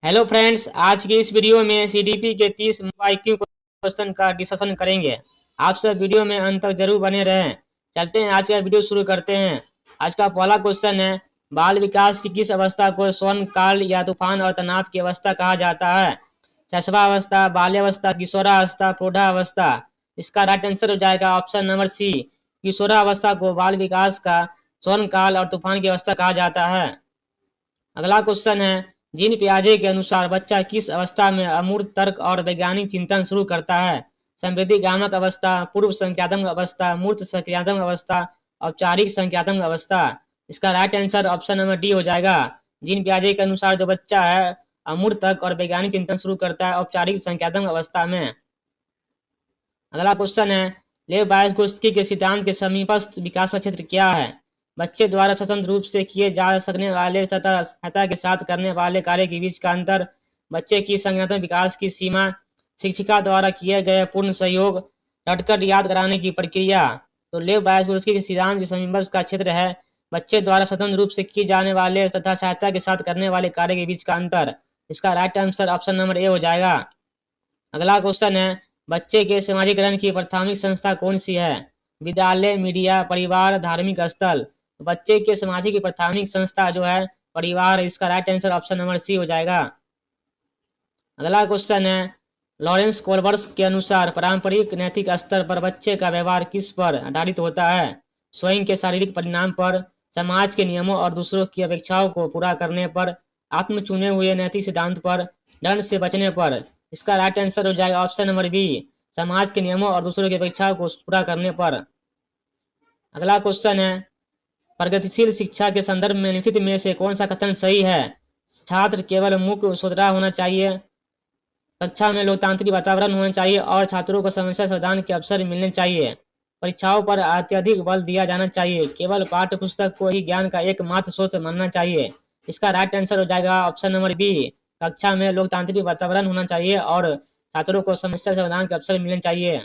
Hello friends, आज की इस वीडियो में सीडीपी के 30 IQ क्वेश्चन का डिस्कशन करेंगे। आप सब वीडियो में अंत तक जरूर बने रहें। चलते हैं, आज का वीडियो शुरू करते हैं। आज का पहला क्वेश्चन है, बाल विकास की किस अवस्था को स्वर्ण काल या तूफान और तनाव की अवस्था कहा जाता है? शैशवावस्था, बाल्यावस्था, किशोरावस्था, प्रौढ़ावस्था। इसका राइट आंसर हो जाएगा ऑप्शन नंबर सी। किशोरावस्था को बाल विकास का स्वर्ण काल और तूफान की अवस्था कहा जाता है। अगला क्वेश्चन है, जीन पियाजे के अनुसार बच्चा किस अवस्था में अमूर्त तर्क और वैज्ञानिक चिंतन शुरू करता है? समृद्धिगामक अवस्था, पूर्व संज्ञानात्मक अवस्था, मूर्त संज्ञानात्मक अवस्था, औपचारिक संज्ञानात्मक अवस्था। इसका right answer option number D हो जाएगा। जीन पियाजे के अनुसार जो बच्चा है अमूर्त तर्क और वैज्ञानिक चिंतन शुरू करता है औपचारिक संज्ञानात्मक अवस्था में। अगला क्वेश्चन है, लेव वायगोत्स्की के सिद्धांत के समीपस्थ विकास का क्षेत्र क्या है? बच्चे द्वारा स्वतंत्र रूप से किए जा सकने वाले तथा सहायता के साथ करने वाले कार्य के बीच का अंतर, बच्चे की संज्ञानात्मक विकास की सीमा, शिक्षिका द्वारा किए गए पूर्ण सहयोग, रटकर याद कराने की प्रक्रिया। तो लेव वायगोत्स्की के सिद्धांत के समीपस्थ का क्षेत्र है बच्चे द्वारा स्वतंत्र रूप से किए जाने वाले तथा सहायता के साथ करने वाले कार्य के बीच का अंतर। इसका right answer option number A हो जाएगा। अगला क्वेश्चन है, बच्चे के समाजीकरण की प्राथमिक संस्था कौन सी है? विद्यालय, मीडिया, परिवार, धार्मिक स्थल। बच्चे के समाज की प्राथमिक संस्था जो है परिवार। इसका right answer option number C हो जाएगा। अगला क्वेश्चन है, लॉरेंस कोलबर्स के अनुसार पारंपरिक नैतिक स्तर पर बच्चे का व्यवहार किस पर आधारित होता है? स्वयं के शारीरिक परिणाम पर, समाज के नियमों और दूसरों की अपेक्षाओं को पूरा करने पर, आत्म चुने हुए नैतिक सिद्धांत पर, दंड से बचने पर। इसका राइट आंसर हो जाएगा ऑप्शन नंबर बी, समाज के नियमों और दूसरों की अपेक्षाओं को पूरा करने पर। अगला क्वेश्चन है, प्रगतिशील शिक्षा के संदर्भ में निम्नलिखित में से कौन सा कथन सही है? छात्र केवल मुख्य सोचरा होना चाहिए, कक्षा में लोकतांत्रिक वातावरण होना चाहिए और छात्रों को समस्या समाधान के अवसर मिलने चाहिए, परीक्षाओं पर अत्यधिक बल दिया जाना चाहिए, केवल पाठ्य पुस्तक को ही ज्ञान का एकमात्र स्रोत मानना चाहिए। इसका राइट आंसर हो जाएगा ऑप्शन नंबर बी, कक्षा में लोकतांत्रिक वातावरण होना चाहिए और छात्रों को समस्या समाधान के अवसर मिलने चाहिए।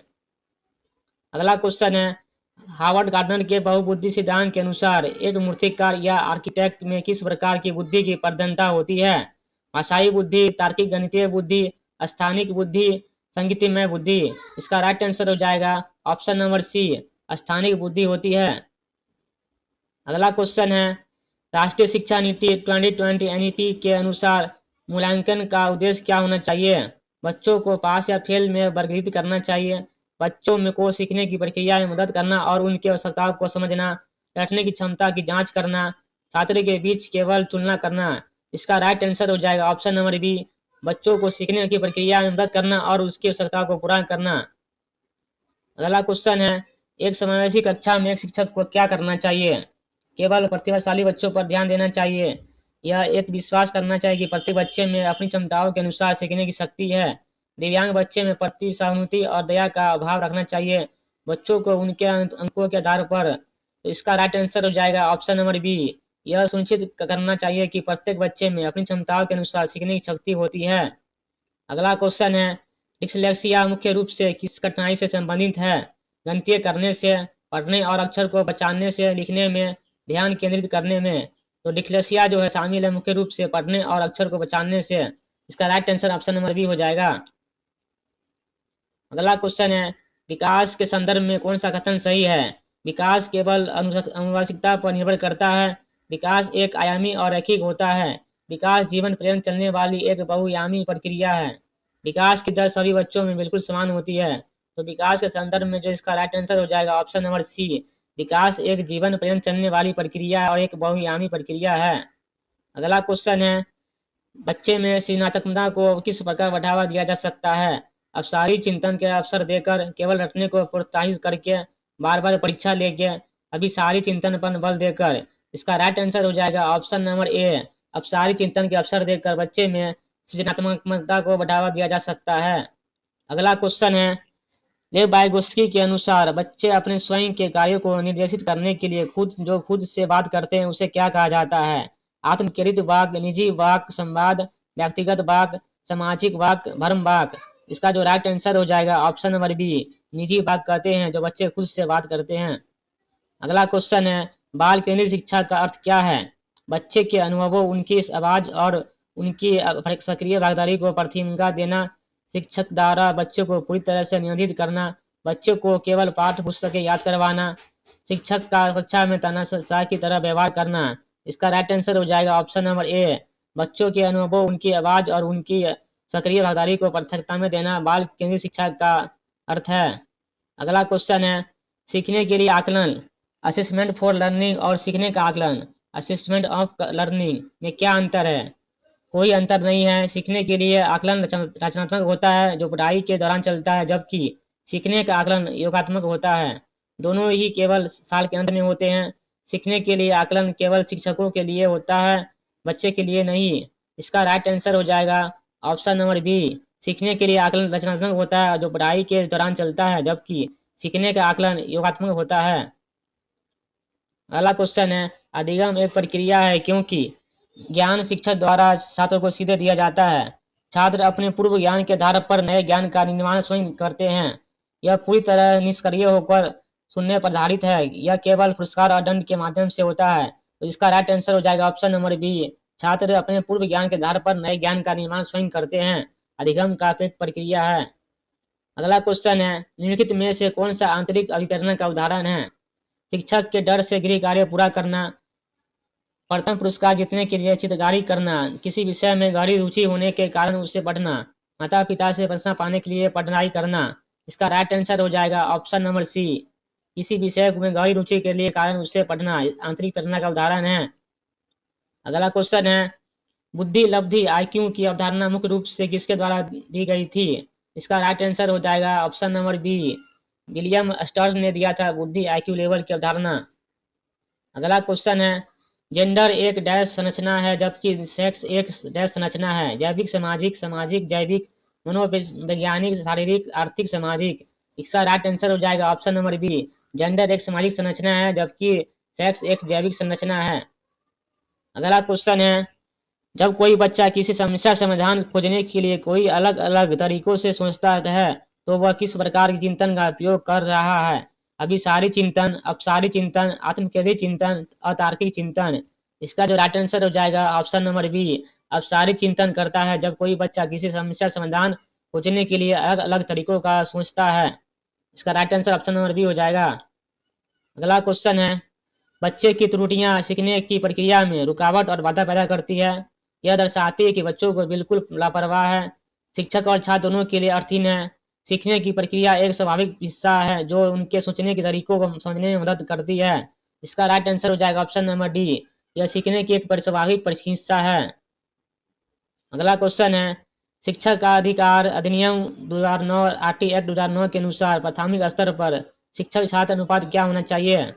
अगला क्वेश्चन है, हार्वर्ड गार्डनर के बहुबुद्धि सिद्धांत के अनुसार एक मूर्तिकार या आर्किटेक्ट में किस प्रकार की बुद्धि की प्रधानता होती है? भाषाई बुद्धि, तार्किक गणितीय बुद्धि, स्थानिक बुद्धि, संगीतमय बुद्धि। इसका राइट आंसर हो जाएगा ऑप्शन नंबर सी, स्थानिक बुद्धि होती है। अगला क्वेश्चन है, राष्ट्रीय शिक्षा नीति 2020 NEP के अनुसार मूल्यांकन का उद्देश्य क्या होना चाहिए? बच्चों को पास या फेल में वर्गीकृत करना चाहिए, बच्चों में को सीखने की प्रक्रिया में मदद करना और उनकी आवश्यकताओं को समझना, रटने की क्षमता की जांच करना, छात्र के बीच केवल तुलना करना। इसका राइट आंसर हो जाएगा ऑप्शन नंबर बी, बच्चों को सीखने की प्रक्रिया में मदद करना और उसकी आवश्यकताओं को पूरा करना। अगला क्वेश्चन है, एक समावेशी कक्षा में एक शिक्षक को क्या करना चाहिए? केवल प्रतिभाशाली बच्चों पर ध्यान देना चाहिए, यह एक विश्वास करना चाहिए कि प्रत्येक बच्चे में अपनी क्षमताओं के अनुसार सीखने की शक्ति है, दिव्यांग बच्चे में प्रति सहानुभूति और दया का अभाव रखना चाहिए, बच्चों को उनके अंकों के आधार पर। तो इसका राइट आंसर हो जाएगा ऑप्शन नंबर बी, यह सुनिश्चित करना चाहिए कि प्रत्येक बच्चे में अपनी क्षमताओं के अनुसार सीखने की शक्ति होती है। अगला क्वेश्चन है, डिस्लेक्सिया मुख्य रूप से किस कठिनाई से संबंधित है? गणितीय करने से, पढ़ने और अक्षर को पहचानने से, लिखने में, ध्यान केंद्रित करने में। तो डिस्लेक्सिया जो है शामिल है मुख्य रूप से पढ़ने और अक्षर को पहचानने से। इसका right answer option number B हो जाएगा। अगला क्वेश्चन है, विकास के संदर्भ में कौन सा कथन सही है? विकास केवल आनुवंशिकता पर निर्भर करता है, विकास एक आयामी और रैखिक होता है, विकास जीवन पर्यंत चलने वाली एक बहुआयामी प्रक्रिया है, विकास की दर सभी बच्चों में बिल्कुल समान होती है। तो विकास के संदर्भ में जो इसका राइट आंसर हो जाएगा ऑप्शन नंबर सी, विकास एक जीवन पर्यंत चलने वाली प्रक्रिया और एक बहुआयामी प्रक्रिया है। अगला क्वेश्चन है, बच्चे में सृजनात्मकता को किस प्रकार बढ़ावा दिया जा सकता है? अपसारी चिंतन के अवसर देकर, केवल रटने को प्रोत्साहित करके, बार बार परीक्षा लेके, अभिसारी चिंतन पर बल देकर। इसका राइट आंसर हो जाएगा ऑप्शन नंबर ए, अपसारी चिंतन के अवसर देकर बच्चे में सृजनात्मकता को बढ़ावा दिया जा सकता है। अगला क्वेश्चन है, लेव वायगोत्स्की के अनुसार बच्चे अपने स्वयं के कार्यों को निर्देशित करने के लिए खुद से बात करते हैं उसे क्या कहा जाता है? आत्मकेंद्रित वाक, निजी वाक, संवाद, व्यक्तिगत वाक, सामाजिक वाक, भ्रम वाक। इसका जो राइट आंसर हो जाएगा ऑप्शन नंबर बी, निजी वाक कहते हैं जो बच्चे खुद से बात करते हैं। अगला क्वेश्चन है, बाल केंद्रित शिक्षा का अर्थ क्या है? बच्चे के अनुभवों, उनकी आवाज और उनकी सक्रिय भागीदारी को प्राथमिकता देना, शिक्षक द्वारा बच्चों को पूरी तरह से नियंत्रित करना, बच्चों को केवल पाठ्य पुस्तकें याद करवाना, शिक्षक का कक्षा में तानाशाह की तरह व्यवहार करना। इसका राइट आंसर हो जाएगा ऑप्शन नंबर ए, बच्चों के अनुभव, उनकी आवाज और उनकी सक्रिय भागीदारी को प्राथमिकता में देना बाल केंद्रित शिक्षा का अर्थ है। अगला क्वेश्चन है, सीखने के लिए आकलन, असेसमेंट फॉर लर्निंग और सीखने का आकलन, असेसमेंट ऑफ लर्निंग में क्या अंतर है? कोई अंतर नहीं है। सीखने के लिए आकलन रचनात्मक होता है जो पढ़ाई के दौरान चलता है, जबकि सीखने का आकलन योगात्मक होता है। दोनों ही केवल साल के अंत में होते हैं। सीखने के लिए आकलन केवल शिक्षकों के लिए होता है, बच्चे के लिए नहीं। इसका राइट आंसर हो जाएगा ऑप्शन नंबर बी, सीखने के लिए आकलन रचनात्मक होता है जो पढ़ाई के दौरान चलता है, जबकि सीखने का आकलन योगात्मक होता है। अगला क्वेश्चन है, अधिगम एक प्रक्रिया है क्योंकि ज्ञान शिक्षक द्वारा छात्रों को सीधे दिया जाता है। छात्र अपने पूर्व ज्ञान के आधार पर नए ज्ञान का निर्माण स्वयं करते हैं। यह पूरी तरह निष्क्रिय होकर सुनने पर आधारित है। यह केवल पुरस्कार और दंड के माध्यम से होता है। तो इसका राइट आंसर हो जाएगा ऑप्शन नंबर बी, छात्र अपने पूर्व ज्ञान के आधार पर नए ज्ञान का निर्माण स्वयं करते हैं। अधिगम का एक प्रक्रिया है। अगला क्वेश्चन है, निम्नलिखित में से कौन सा आंतरिक अभिप्रेरणा का उदाहरण है? शिक्षक के डर से गृह कार्य पूरा करना, प्रथम पुरस्कार जीतने के लिए चित्रकारी करना, किसी विषय में गहरी रुचि होने के कारण उसे पढ़ना, माता पिता से प्रशंसा पाने के लिए पढ़ाई करना। इसका राइट आंसर हो जाएगा ऑप्शन नंबर सी, किसी विषय में गहरी रुचि के लिए कारण उसे पढ़ना आंतरिक प्रेरणा का उदाहरण है। अगला क्वेश्चन है, बुद्धि लब्धि IQ की अवधारणा मुख्य रूप से किसके द्वारा दी गई थी? इसका राइट आंसर हो जाएगा ऑप्शन नंबर बी, विलियम स्टर्स ने दिया था बुद्धि IQ लेवल की अवधारणा। अगला क्वेश्चन है, जेंडर एक डैश संरचना है जबकि सेक्स एक डैश संरचना है। जैविक, सामाजिक, सामाजिक, जैविक, मनोवैज्ञानिक, शारीरिक, आर्थिक, सामाजिक। इसका राइट आंसर हो जाएगा ऑप्शन नंबर बी, जेंडर एक सामाजिक संरचना है जबकि सेक्स एक जैविक संरचना है। अगला क्वेश्चन है, जब कोई बच्चा किसी समस्या समाधान खोजने के लिए कोई अलग अलग तरीकों से सोचता है तो वह किस प्रकार के चिंतन का उपयोग कर रहा है? अभिसारी चिंतन, अपसारी चिंतन, आत्मकेंद्रित चिंतन, अतार्किक चिंतन। इसका जो राइट आंसर हो जाएगा ऑप्शन नंबर बी, अपसारी चिंतन करता है जब कोई बच्चा किसी समस्या समाधान खोजने के लिए अलग अलग तरीकों का सोचता है। इसका right answer option number B हो जाएगा। अगला क्वेश्चन है, बच्चे की त्रुटियां सीखने की प्रक्रिया में रुकावट और बाधा पैदा करती है। यह दर्शाती है कि बच्चों को बिल्कुल लापरवाह है। शिक्षक और छात्र दोनों के लिए अर्थहीन है। सीखने की प्रक्रिया एक स्वाभाविक हिस्सा है जो उनके सोचने के तरीकों को समझने में मदद करती है। इसका राइट आंसर हो जाएगा ऑप्शन नंबर डी, यह सीखने की एक स्वाभाविक हिस्सा है। अगला क्वेश्चन है, शिक्षक का अधिकार अधिनियम 2009 RT एक्ट 2009 के अनुसार प्राथमिक स्तर पर शिक्षक छात्र अनुपात क्या होना चाहिए?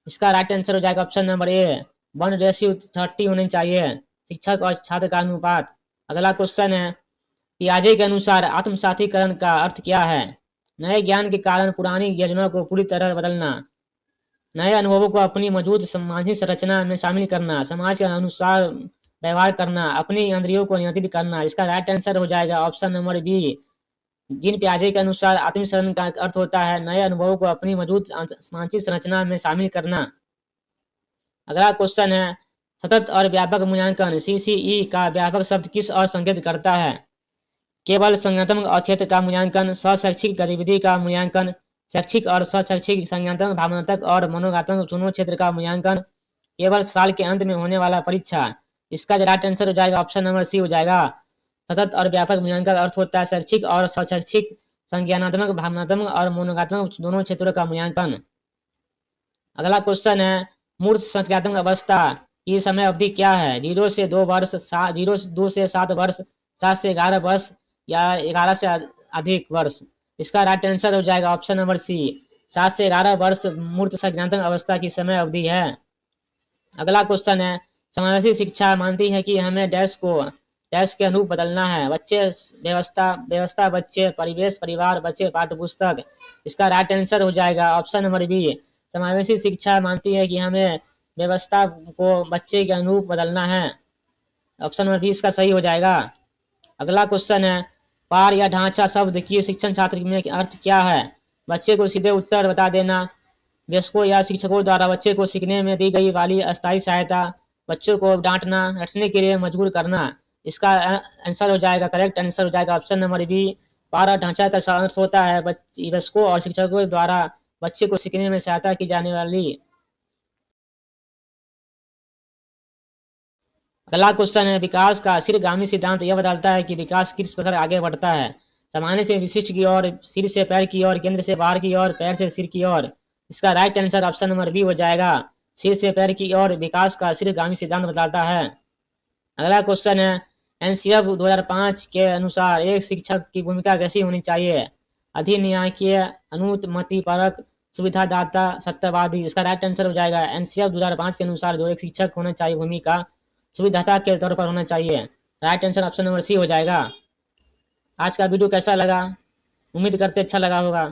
इसका राइट आंसर हो जाएगा ऑप्शन नंबर ए, 1:30 होनी चाहिए शिक्षक और छात्र का अनुपात। अगला क्वेश्चन है, पियाजे के अनुसार आत्मसातीकरण का अर्थ क्या है? नए ज्ञान के कारण पुरानी योजना को पूरी तरह बदलना, नए अनुभवों को अपनी मौजूद मानसिक संरचना में शामिल करना, समाज के अनुसार व्यवहार करना, अपनी इंद्रियों को नियंत्रित करना। इसका राइट आंसर हो जाएगा ऑप्शन नंबर बी, जिन पियाजे के अनुसार आत्मसरण का अर्थ होता है नए अनुभवों को अपनी मौजूद मानसिक संरचना में शामिल करना। अगला क्वेश्चन है, सतत और व्यापक मूल्यांकन CCE का व्यापक शब्द किस और संकेत करता है? केवल संज्ञानात्मक और क्षेत्र का मूल्यांकन, शैक्षिक गतिविधि का मूल्यांकन, शैक्षिक और शैक्षिक, संज्ञानात्मक, भावनात्मक और मनोगात्मक दोनों क्षेत्र का मूल्यांकन, केवल साल के अंत में होने वाला परीक्षा। इसका राइट आंसर हो जाएगा ऑप्शन नंबर सी हो जाएगा। सतत और व्यापक मूल्यांकन का अर्थ होता है शैक्षिक और शैक्षिक, संज्ञानात्मक, भावनात्मक और मनोगात्मक दोनों क्षेत्रों का मूल्यांकन। अगला क्वेश्चन है, मूर्त संज्ञानात्मक अवस्था की समय अवधि क्या है? 0 से 2 वर्ष, 2 से 7 वर्ष, 7 से 11 वर्ष या 11 से अधिक वर्ष। इसका राइट आंसर हो जाएगा ऑप्शन नंबर सी, 7 से 11 वर्ष मूर्त संज्ञानात्मक अवस्था की समय अवधि है। अगला क्वेश्चन है, समावेशी शिक्षा मानती है कि हमें डैश को डैश के अनुरूप बदलना है। बच्चे, व्यवस्था बच्चे, परिवेश परिवार, बच्चे पाठ्य पुस्तक। इसका राइट आंसर हो जाएगा ऑप्शन नंबर बी, समावेशी शिक्षा मानती है कि हमें व्यवस्था को बच्चे के अनुरूप बदलना है। ऑप्शन नंबर बी इसका सही हो जाएगा। अगला क्वेश्चन है, पार या ढांचा शब्द की शिक्षण छात्र में अर्थ क्या है? बच्चे को सीधे उत्तर बता देना, वयस्कों या शिक्षकों द्वारा बच्चे को सीखने में दी गई वाली अस्थायी सहायता, बच्चों को डांटना, रटने के लिए मजबूर करना। इसका आंसर हो जाएगा, करेक्ट आंसर हो जाएगा ऑप्शन नंबर बी। पारा ढांचा का अर्थ होता है वयस्कों और शिक्षकों द्वारा बच्चे को सीखने में सहायता की जाने वाली। अगला क्वेश्चन है, विकास का शीर्षगामी सिद्धांत यह बताता है कि विकास किस प्रकार आगे बढ़ता है। सामान्य से विशिष्ट की ओर, सिर से पैर की ओर, केंद्र से बाहर की ओर, पैर से सिर की ओर। इसका right answer option number B हो जाएगा, सिर से पैर की ओर विकास का शीर्षगामी सिद्धांत बताता है। अगला क्वेश्चन है, एनसीएफ 2005 के अनुसार एक शिक्षक की भूमिका कैसी होनी चाहिए। अधिन्यायकीय, अनुमतिपरक, सुविधादाता, सत्यवादी। इसका राइट आंसर हो जाएगा एनसीएफ 2005 के अनुसार जो एक शिक्षक होना चाहिए भूमिका सुविधाता के तौर पर होना चाहिए। Right answer option number C हो जाएगा। आज का वीडियो कैसा लगा, उम्मीद करते अच्छा लगा होगा।